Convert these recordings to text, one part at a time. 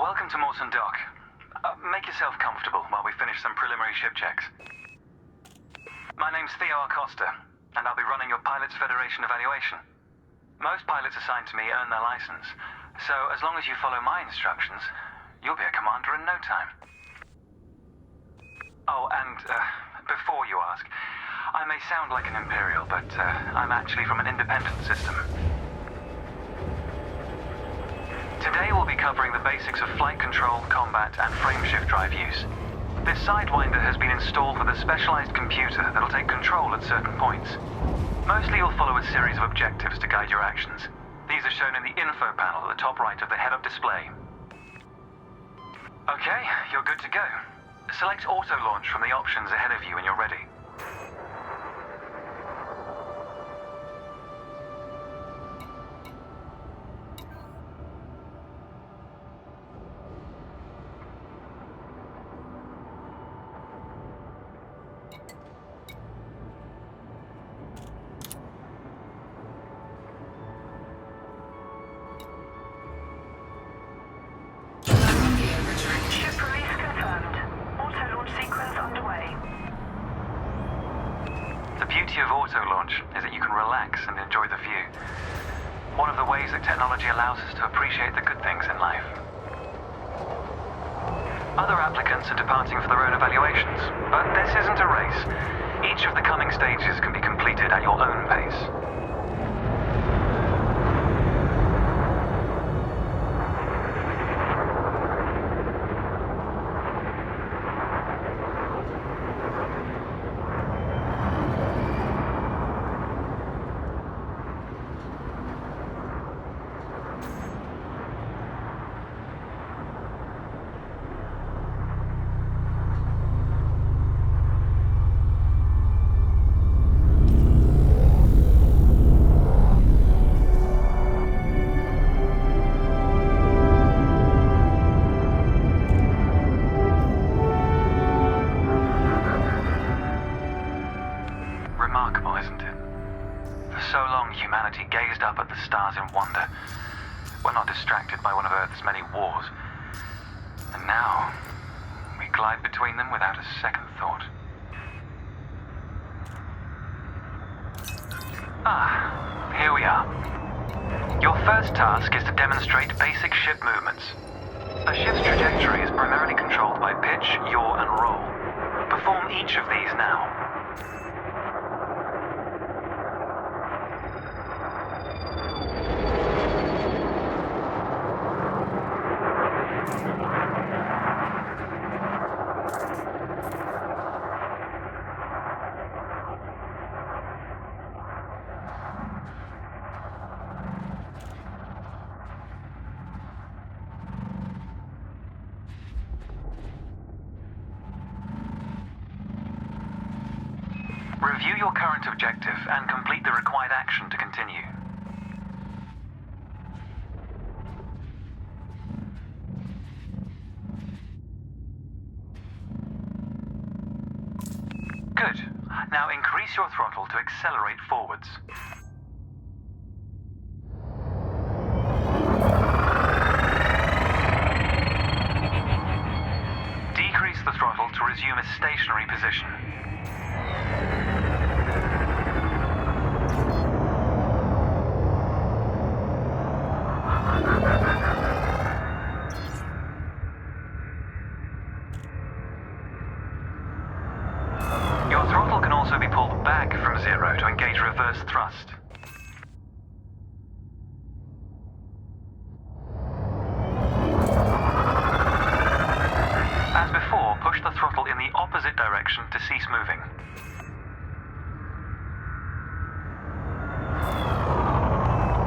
Welcome to Mawson Dock. Make yourself comfortable while we finish some preliminary ship checks. My name's Theo Acosta, and I'll be running your Pilots Federation evaluation. Most pilots assigned to me earn their license, so as long as you follow my instructions, you'll be a commander in no time. Oh, and before you ask, I may sound like an Imperial, but I'm actually from an independent system. Today we'll be covering the basics of flight control, combat, and frameshift drive use. This Sidewinder has been installed with a specialized computer that'll take control at certain points. Mostly you'll follow a series of objectives to guide your actions. These are shown in the info panel at the top right of the head-up display. Okay, you're good to go. Select auto launch from the options ahead of you when you're ready. Ship release confirmed. Auto launch sequence underway. The beauty of auto launch is that you can relax and enjoy the view. One of the ways that technology allows us to appreciate the good things in life. Other applicants are departing for their own evaluations, but this isn't a race. Each of the coming stages can be completed at your own pace. Remarkable, isn't it? For so long, humanity gazed up at the stars in wonder. We're not distracted by one of Earth's many wars. And now, we glide between them without a second thought. Ah, here we are. Your first task is to demonstrate basic ship movements. A ship's trajectory is primarily controlled by pitch, yaw, and roll. Perform each of these now. Review your current objective and complete the required action to continue. Good. Now increase your throttle to accelerate forwards. Decrease the throttle to resume a stationary position. Your throttle can also be pulled back from zero to engage reverse thrust. As before, push the throttle in the opposite direction to cease moving.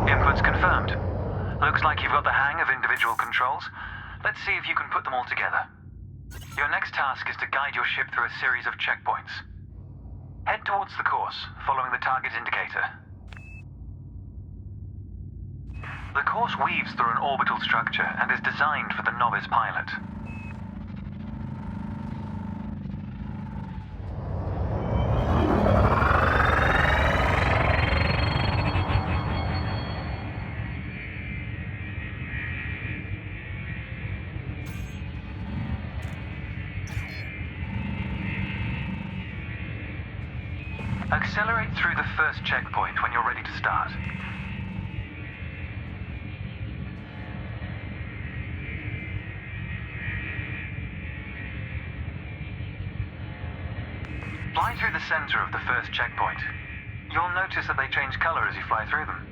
Inputs confirmed. Looks like you've got the hang of individual controls. Let's see if you can put them all together. Your next task is to guide your ship through a series of checkpoints. Head towards the course, following the target indicator. The course weaves through an orbital structure and is designed for the novice pilot. Accelerate through the first checkpoint when you're ready to start. Fly through the center of the first checkpoint. You'll notice that they change color as you fly through them.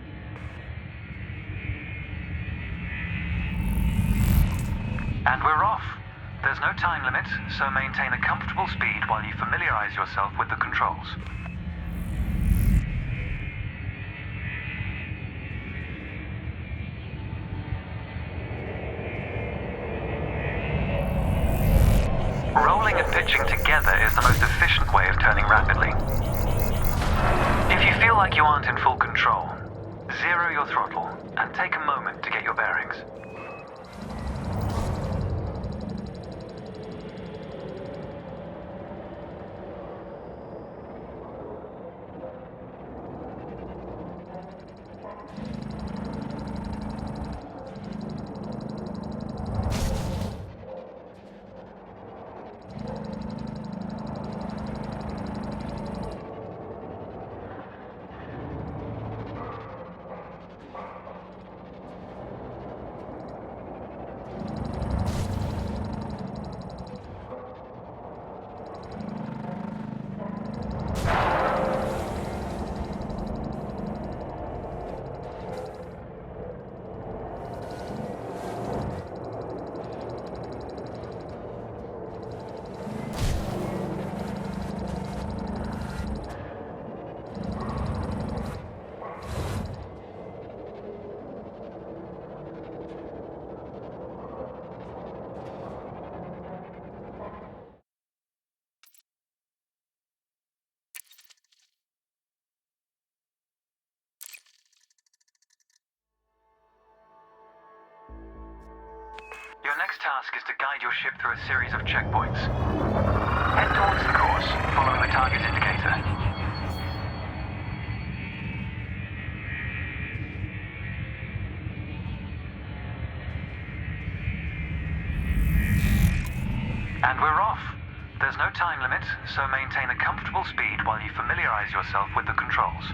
And we're off. There's no time limit, so maintain a comfortable speed while you familiarize yourself with the controls. Rolling and pitching together is the most efficient way of turning rapidly. If you feel like you aren't in full control, zero your throttle and take a moment to get your bearings. Your next task is to guide your ship through a series of checkpoints. Head towards the course, following the target indicator. And we're off. There's no time limit, so maintain a comfortable speed while you familiarize yourself with the controls.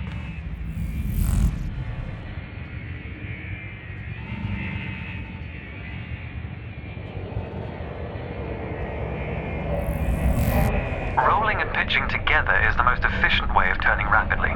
Rolling and pitching together is the most efficient way of turning rapidly.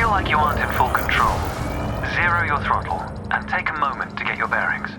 Like you aren't in full control, zero your throttle and take a moment to get your bearings.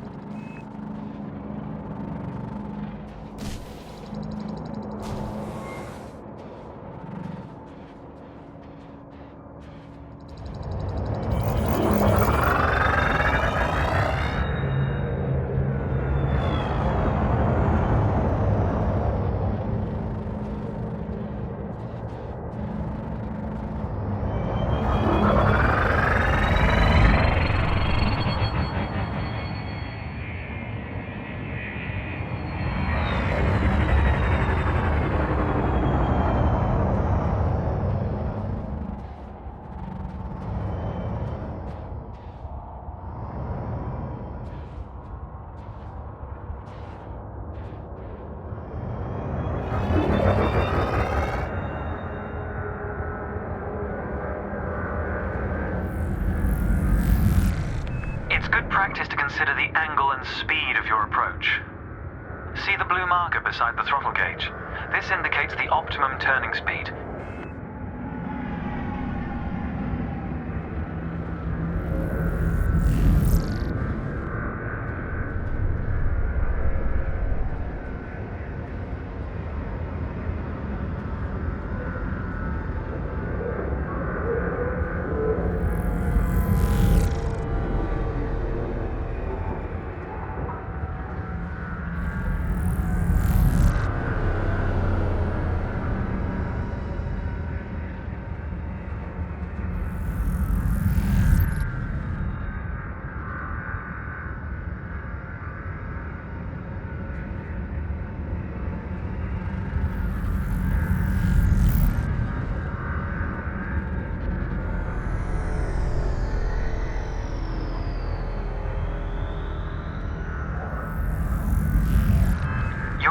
and speed of your approach. See the blue marker beside the throttle gauge? This indicates the optimum turning speed.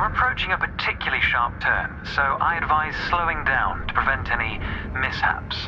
Approaching a particularly sharp turn, so I advise slowing down to prevent any mishaps.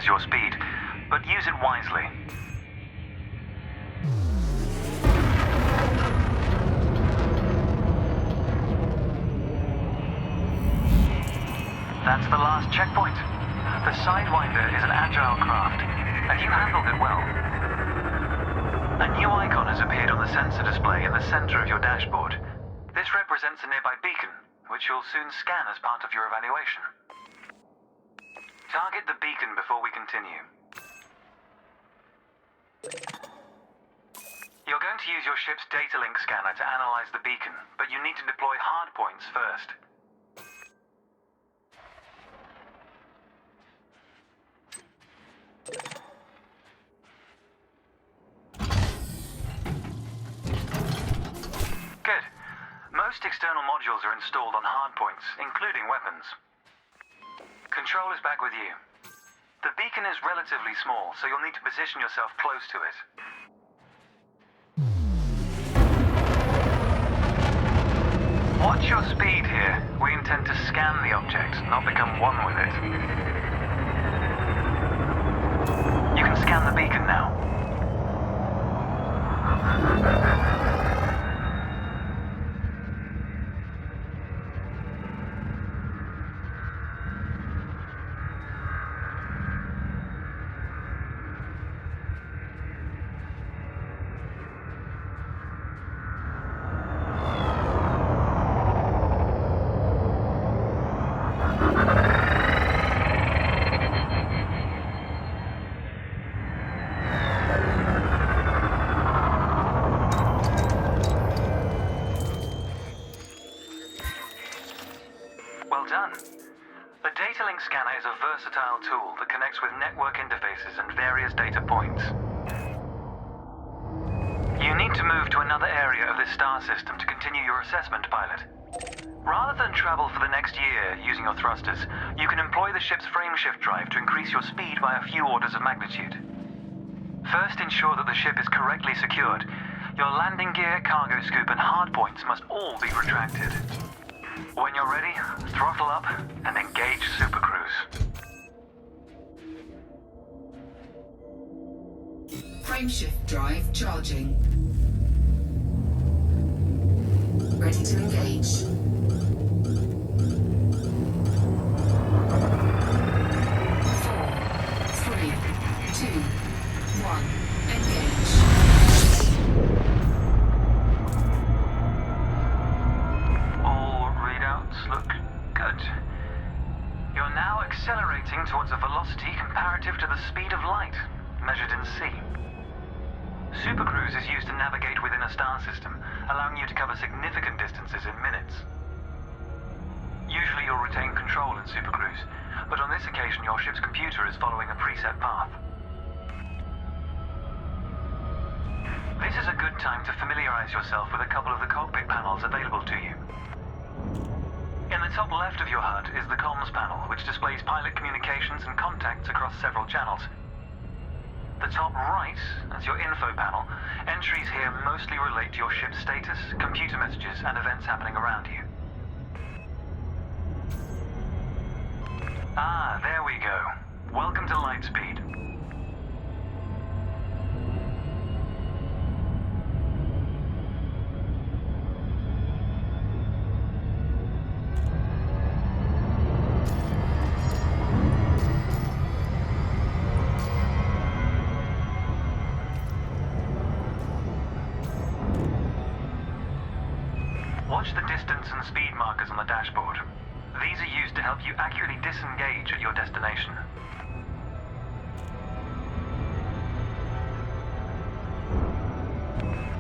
Your speed, but use it wisely. That's the last checkpoint. The Sidewinder is an agile craft, and you handled it well. A new icon has appeared on the sensor display in the center of your dashboard. This represents a nearby beacon, which you'll soon scan as part of your evaluation. Target the beacon before we continue. You're going to use your ship's data link scanner to analyze the beacon, but you need to deploy hardpoints first. Good. Most external modules are installed on hardpoints, including weapons. Control is back with you. The beacon is relatively small, so you'll need to position yourself close to it. Watch your speed here. We intend to scan the object, not become one with it. You can scan the beacon now. Well done. The data link scanner is a versatile tool that connects with network interfaces and various data points. You need to move to another area of this star system to continue your assessment, pilot. Rather than travel for the next year using your thrusters, you can employ the ship's frameshift drive to increase your speed by a few orders of magnitude. First, ensure that the ship is correctly secured. Your landing gear, cargo scoop, and hardpoints must all be retracted. When you're ready, throttle up and engage Super Cruise. Frameshift drive charging. Ready to engage. 4, 3, 2, 1, engage. accelerating towards a velocity comparative to the speed of light, measured in c. Supercruise is used to navigate within a star system, allowing you to cover significant distances in minutes. Usually you'll retain control in Supercruise, but on this occasion your ship's computer is following a preset path. This is a good time to familiarize yourself with a couple of the cockpit panels available to you. In the top left of your HUD is the comms panel, which displays pilot communications and contacts across several channels. The top right is your info panel. Entries here mostly relate to your ship's status, computer messages, and events happening around you. Ah, there we go. Welcome to Lightspeed. Watch the distance and speed markers on the dashboard. These are used to help you accurately disengage at your destination.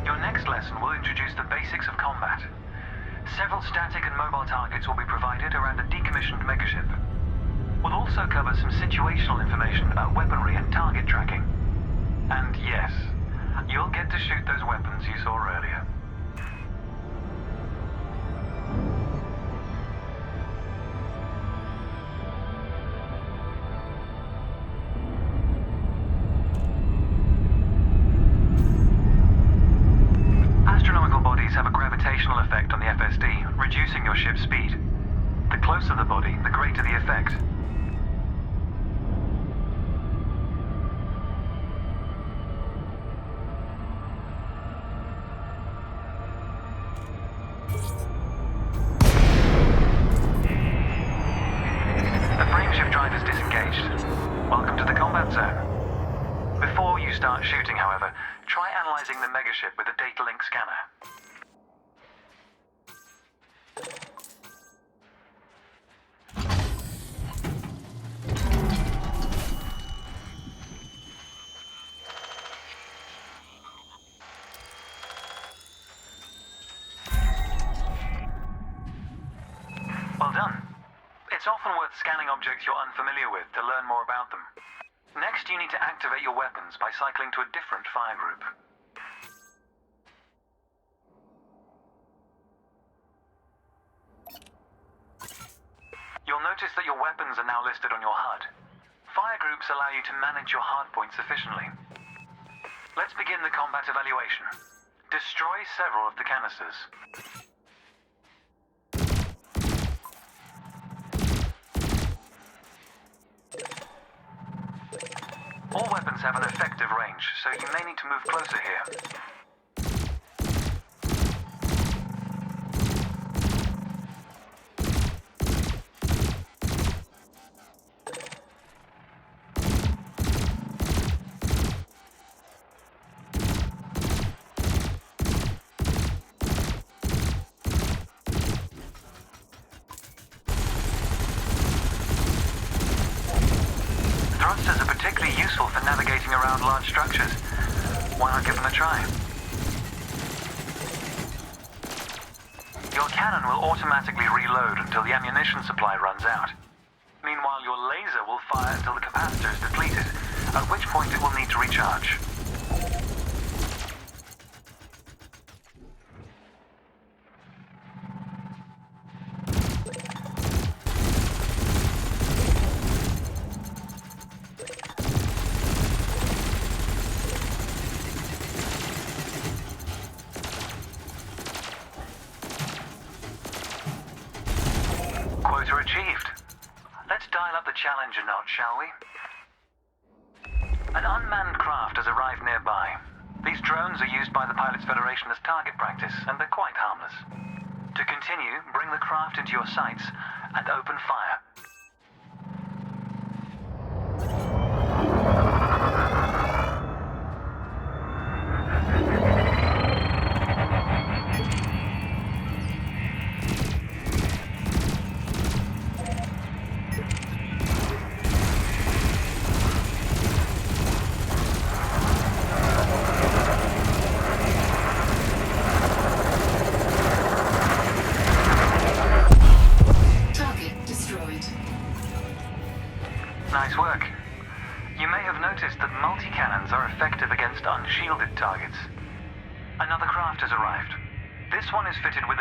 Your next lesson will introduce the basics of combat. Several static and mobile targets will be provided around a decommissioned megaship. We'll also cover some situational information about weaponry and target tracking. And yes, you'll get to shoot those weapons you saw earlier. Have a gravitational effect on the FSD, reducing your ship's speed. The closer the body, the greater the effect. The frameshift drive is disengaged. Welcome to the combat zone. Before you start shooting, however, try analyzing the megaship with a data link scanner. Well done. It's often worth scanning objects you're unfamiliar with to learn more about them. Next, you need to activate your weapons by cycling to a different fire group. You'll notice that your weapons are now listed on your HUD. Fire groups allow you to manage your hardpoints efficiently. Let's begin the combat evaluation. Destroy several of the canisters. All weapons have an effective range, so you may need to move closer here. Thrusters are particularly useful for navigating around large structures. Why not give them a try? Your cannon will automatically reload until the ammunition supply runs out. Meanwhile, your laser will fire until the capacitor is depleted, at which point it will need to recharge. Quota achieved. Let's dial up the challenge a notch, shall we? An unmanned craft has arrived nearby. These drones are used by the Pilots Federation as target practice, and they're quite harmless. To continue, bring the craft into your sights and open fire.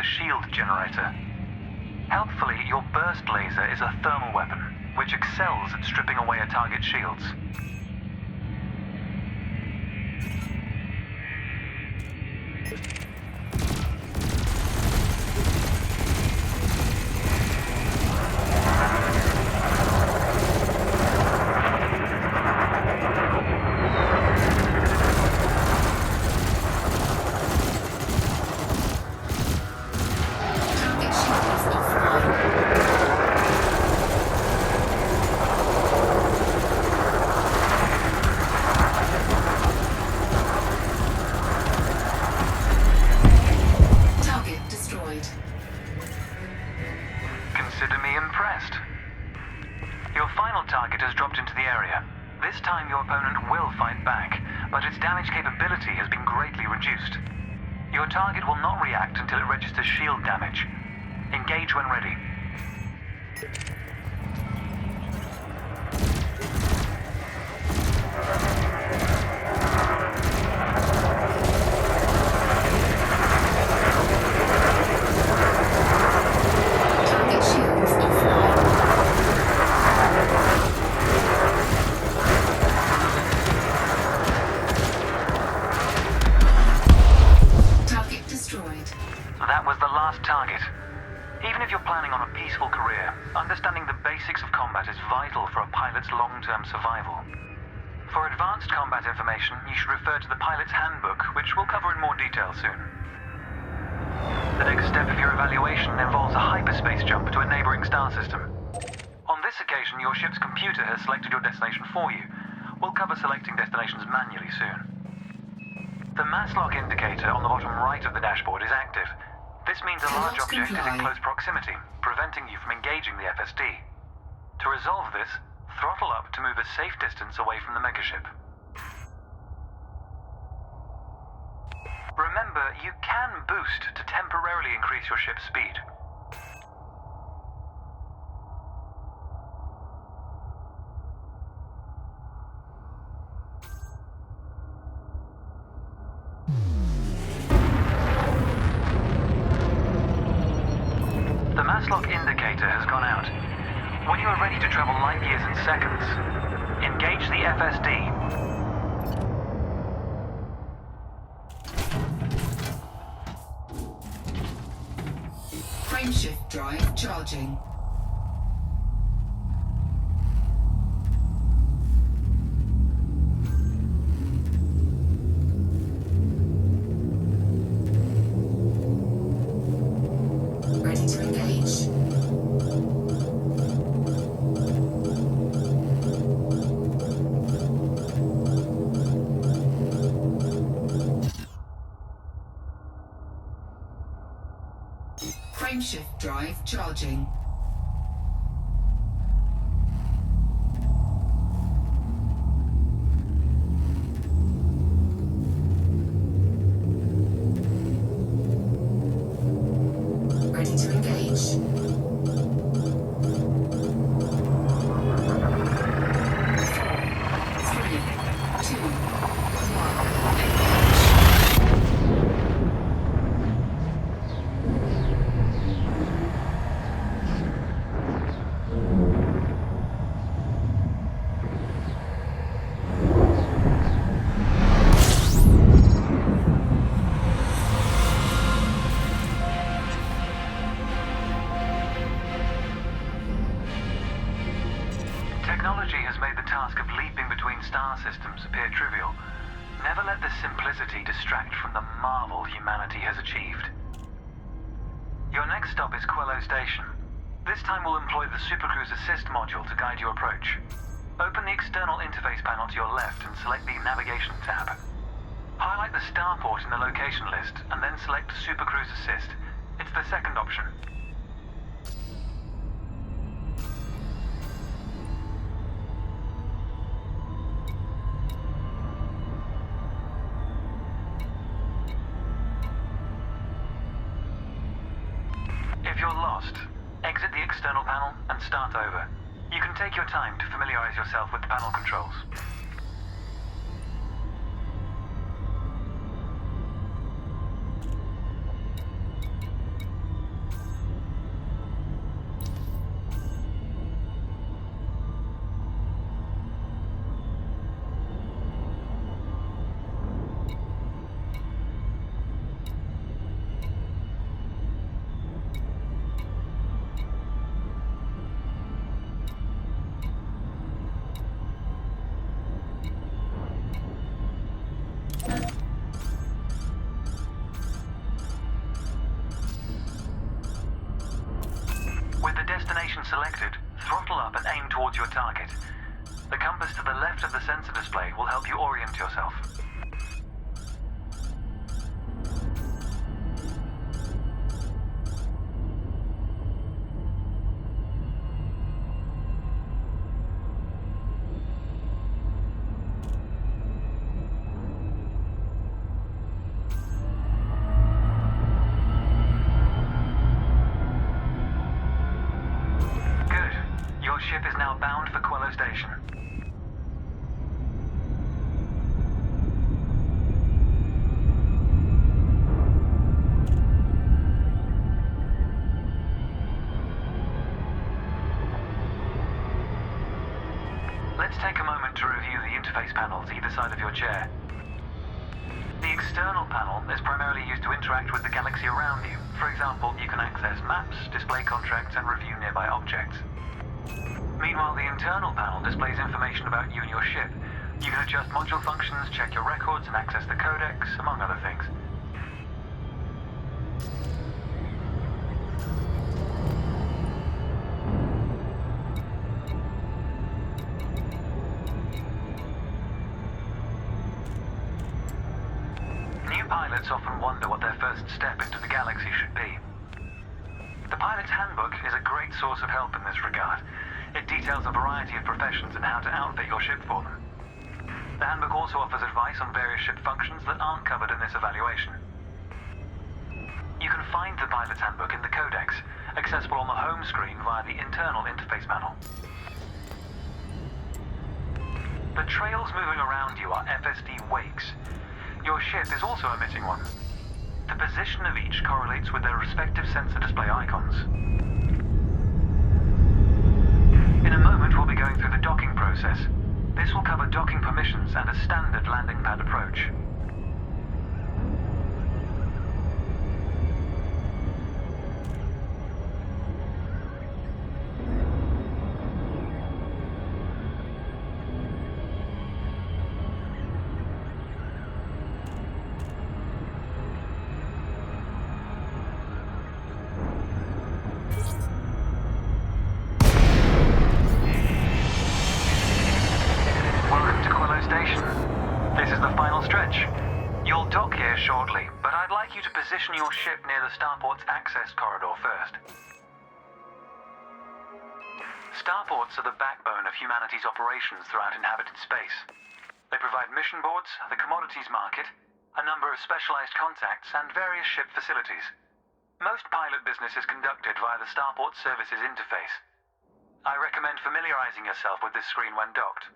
the shield generator. Helpfully, your burst laser is a thermal weapon, which excels at stripping away a target's shields. Target shields offline. Target destroyed. Consider me impressed. Your final target has dropped into the area. This time your opponent will fight back, but its damage capability has been greatly reduced. Your target will not react until it registers shield damage. Engage when ready. Target shields offline. Target destroyed. That was the last target. Even if you're planning on a peaceful career, understanding the basics of combat is vital for a pilot's long-term survival. For advanced combat information, you should refer to the pilot's handbook, which we'll cover in more detail soon. The next step of your evaluation involves a hyperspace jump to a neighboring star system. On this occasion, your ship's computer has selected your destination for you. We'll cover selecting destinations manually soon. The mass lock indicator on the bottom right of the dashboard is active. This means a large Cannot object is in comply. close proximity, preventing you from engaging the FSD. To resolve this, throttle up to move a safe distance away from the megaship. Remember, you can boost to temporarily increase your ship's speed. The mass lock indicator has gone out. When you are ready to travel light years in seconds, engage the FSD. Frameshift drive charging. Ready to engage. Frameshift drive charging. Ready to engage. 4, 3, 2, 1. Engage. Technology has made the task of leaping between star systems appear trivial. Never let this simplicity distract from the marvel humanity has achieved. Your next stop is Quello Station. This time we'll employ the Supercruise Assist module to guide your approach. Open the external interface panel to your left and select the Navigation tab. Highlight the starport in the location list and then select Supercruise Assist. It's the second option. If you're lost, exit the external panel and start over. You can take your time to familiarize yourself with the panel controls. destination selected, throttle up and aim towards your target. The compass to the left of the sensor display will help you orient yourself. Your ship is now bound for Quello Station. Let's take a moment to review the interface panels either side of your chair. The external panel is primarily used to interact with the galaxy around you. For example, you can access maps, display contracts, and review nearby objects. Meanwhile, the internal panel displays information about you and your ship. You can adjust module functions, check your records, and access the codex, among other things. New pilots often wonder what their first step into the galaxy should be. The Pilot's Handbook is a great source of help in this regard. It details a variety of professions and how to outfit your ship for them. The handbook also offers advice on various ship functions that aren't covered in this evaluation. You can find the Pilot's Handbook in the Codex, accessible on the home screen via the internal interface panel. The trails moving around you are FSD wakes. Your ship is also emitting one. The position of each correlates with their respective sensor display icons. In a moment, we'll be going through the docking process. This will cover docking permissions and a standard landing pad approach. Stretch. You'll dock here shortly, but I'd like you to position your ship near the starport's access corridor first. Starports are the backbone of humanity's operations throughout inhabited space. They provide mission boards, the commodities market, a number of specialized contacts, and various ship facilities. Most pilot business is conducted via the Starport Services interface. I recommend familiarizing yourself with this screen when docked.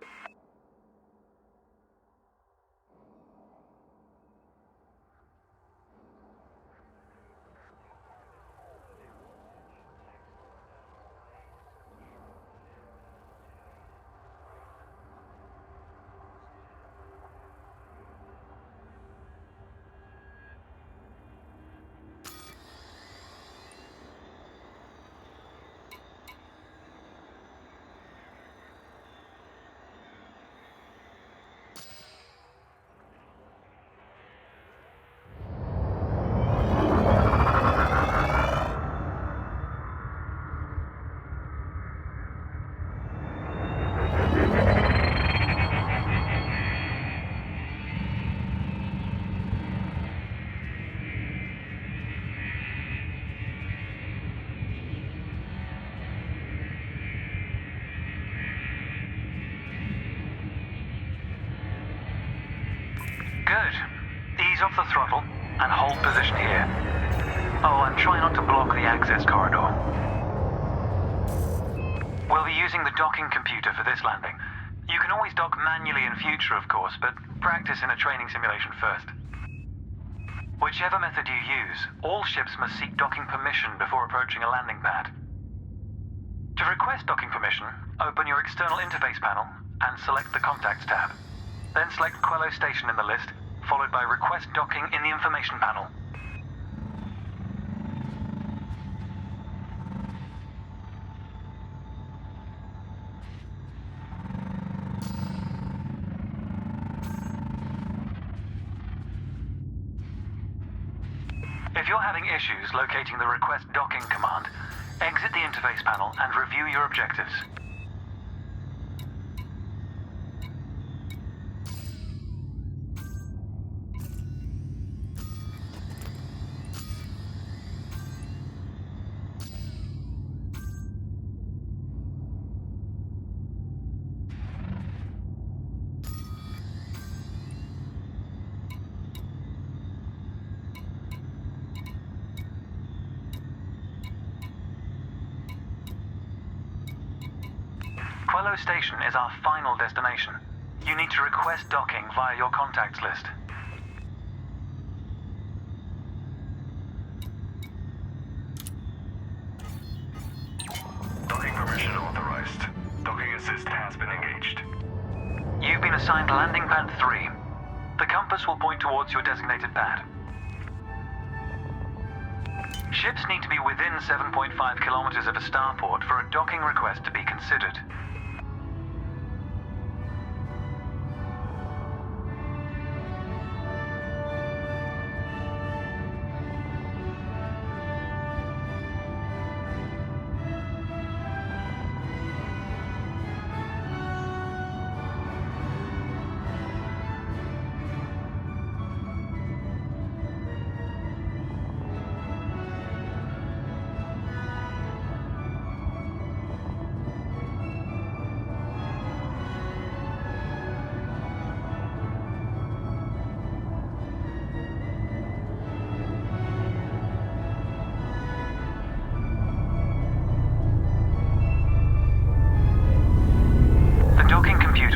Good. Ease off the throttle and hold position here. Oh, and try not to block the access corridor. We'll be using the docking computer for this landing. You can always dock manually in future, of course, but practice in a training simulation first. Whichever method you use, all ships must seek docking permission before approaching a landing pad. To request docking permission, open your external interface panel and select the Contacts tab. Then select Quello Station in the list, followed by Request Docking in the information panel. If you're having issues locating the Request Docking command, Exit the interface panel and review your objectives. Quello Station is our final destination. You need to request docking via your contacts list. Docking permission authorized. Docking assist has been engaged. You've been assigned landing pad 3. The compass will point towards your designated pad. Ships need to be within 7.5 kilometers of a starport for a docking request to be considered.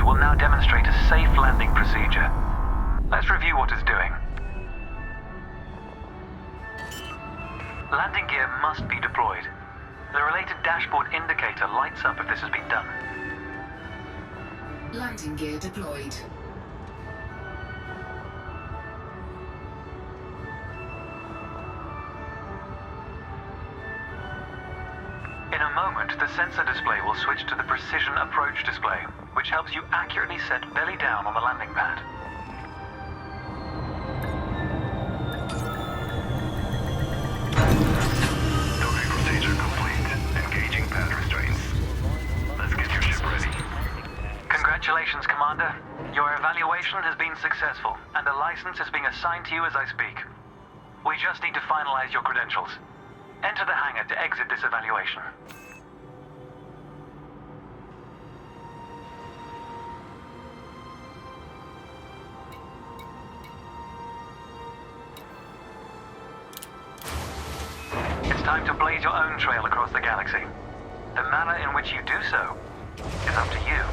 Will now demonstrate a safe landing procedure. Let's review what it's doing. Landing gear must be deployed. The related dashboard indicator lights up if this has been done. Landing gear deployed. In a moment, the sensor display will switch to the precision approach display, which helps you accurately set belly down on the landing pad. Docking procedure complete. Engaging pad restraints. Let's get your ship ready. Congratulations, Commander. Your evaluation has been successful, and a license is being assigned to you as I speak. We just need to finalize your credentials. Enter the hangar to exit this evaluation. It's time to blaze your own trail across the galaxy. The manner in which you do so is up to you.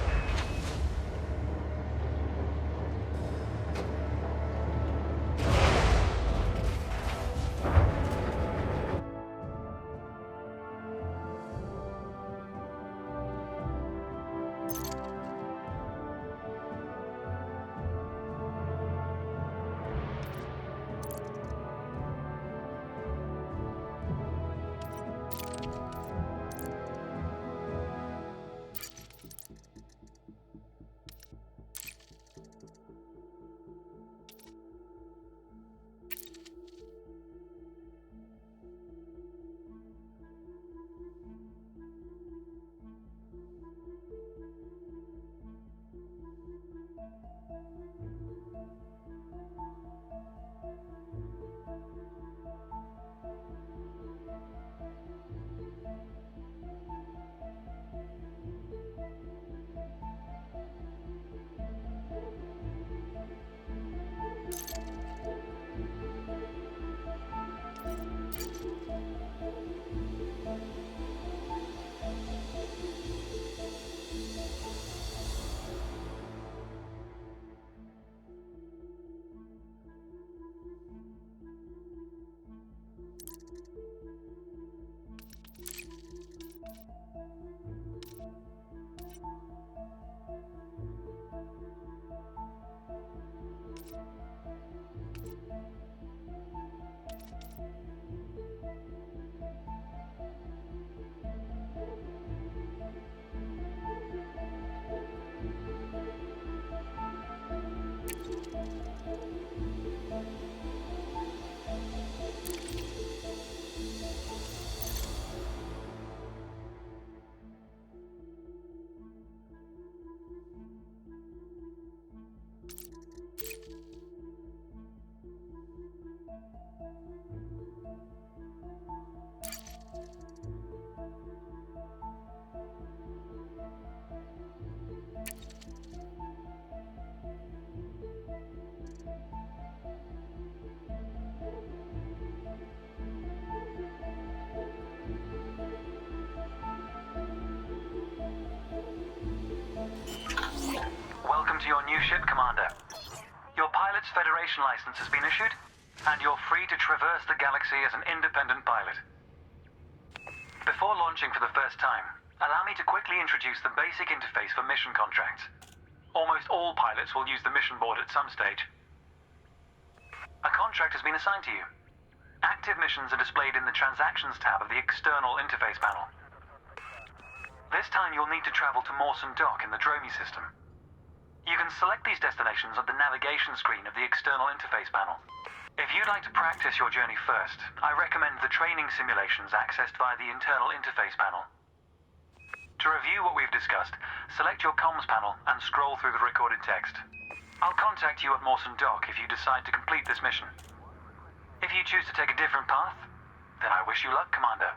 aviation license has been issued, and you're free to traverse the galaxy as an independent pilot. Before launching for the first time, allow me to quickly introduce the basic interface for mission contracts. Almost all pilots will use the mission board at some stage. A contract has been assigned to you. Active missions are displayed in the Transactions tab of the external interface panel. This time you'll need to travel to Mawson Dock in the Dromi system. You can select these destinations on the navigation screen of the external interface panel. If you'd like to practice your journey first, I recommend the training simulations accessed via the internal interface panel. To review what we've discussed, select your comms panel and scroll through the recorded text. I'll contact you at Mawson Dock if you decide to complete this mission. If you choose to take a different path, then I wish you luck, Commander.